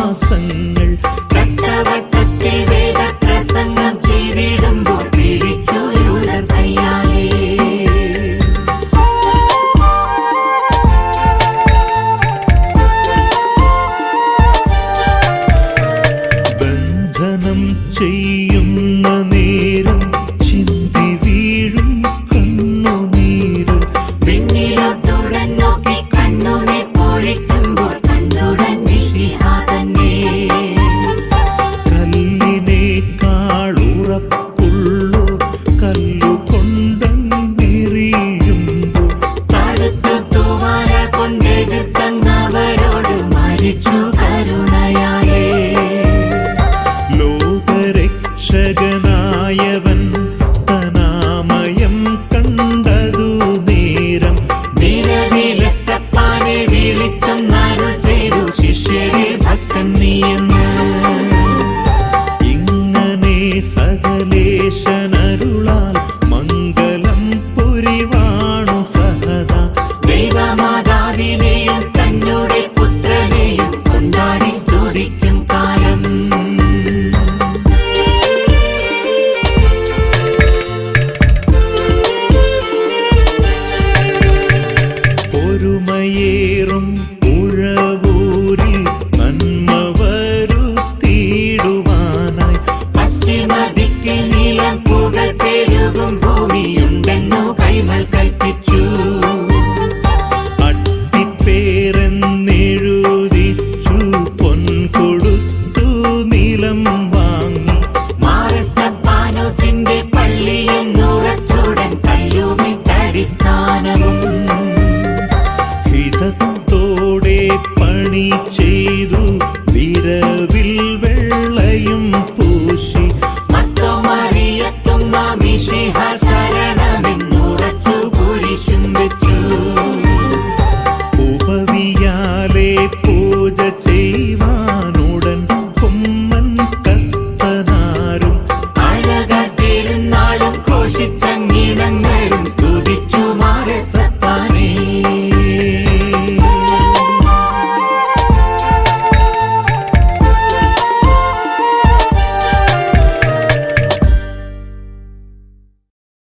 മാസങ്ങൾ ചക്രവട്ടത്തിൽ വേദപ്രസംഗം ചെയ്തിടുമ്പോൾ പിടിച്ചു യൂതർ കയ്യാലേ. ബന്ധനം ചെയ്യുന്ന നേരം ചിന്തി വീഴും കണ്ണുനീര് പിന്നിലോട്ടുടൻ നോക്കി കണ്ണുനീർ പൊഴിക്കുമ്പോൾ കണ്ടുടൻ മിശിഹാ തന്നെ. കല്ലിനേക്കാളുറപ്പുള്ളു കല്ലുകൊണ്ടെറിയുമ്പോൾ തടുത്തു തൂവാല കൊണ്ടെതിർത്തങ്ങവരോട് മരിച്ചു കരുണയാലേ. ലോകരക്ഷകനായവൻ തനാമയം കണ്ടതു നേരം നിരവിലസ്തപ്പാനെ വിളിച്ചൊന്നരുൾ ചെയ്തു ശിഷ്യരിൽ ഭക്തൻ നീയെന്ന്. ഇങ്ങനെ സകലേശനരുളാൽ മംഗളം പുരിവാണു സഹദാ. ദൈവമാതാവിനെയും തന്നോടെ പുത്രനെയും കൊണ്ടാടി സ്തുതിക്കും കാലം. ഒരുമയേറും ഉഴവൂരിൽ നന്മ വരുത്തിയിടുവാനായി പശ്ചിമദിക്കിൽ നീലം പൂകൾ പെരുകും ഭൂമിയുണ്ടെന്നു കൈമൾ കൽപ്പിച്ചു. അട്ടിപ്പേരെന്നെഴുതിച്ചു പൊൻകൊടുത്തു നിലം വാങ്ങി മാറിസ്തപ്പാനോസിന്റെ പള്ളിയെന്നുറച്ചുടൻ കല്ലുമിട്ടടിസ്ഥാനവും ഹിതത്തോടെ പണി ചെയ്തു വിരവ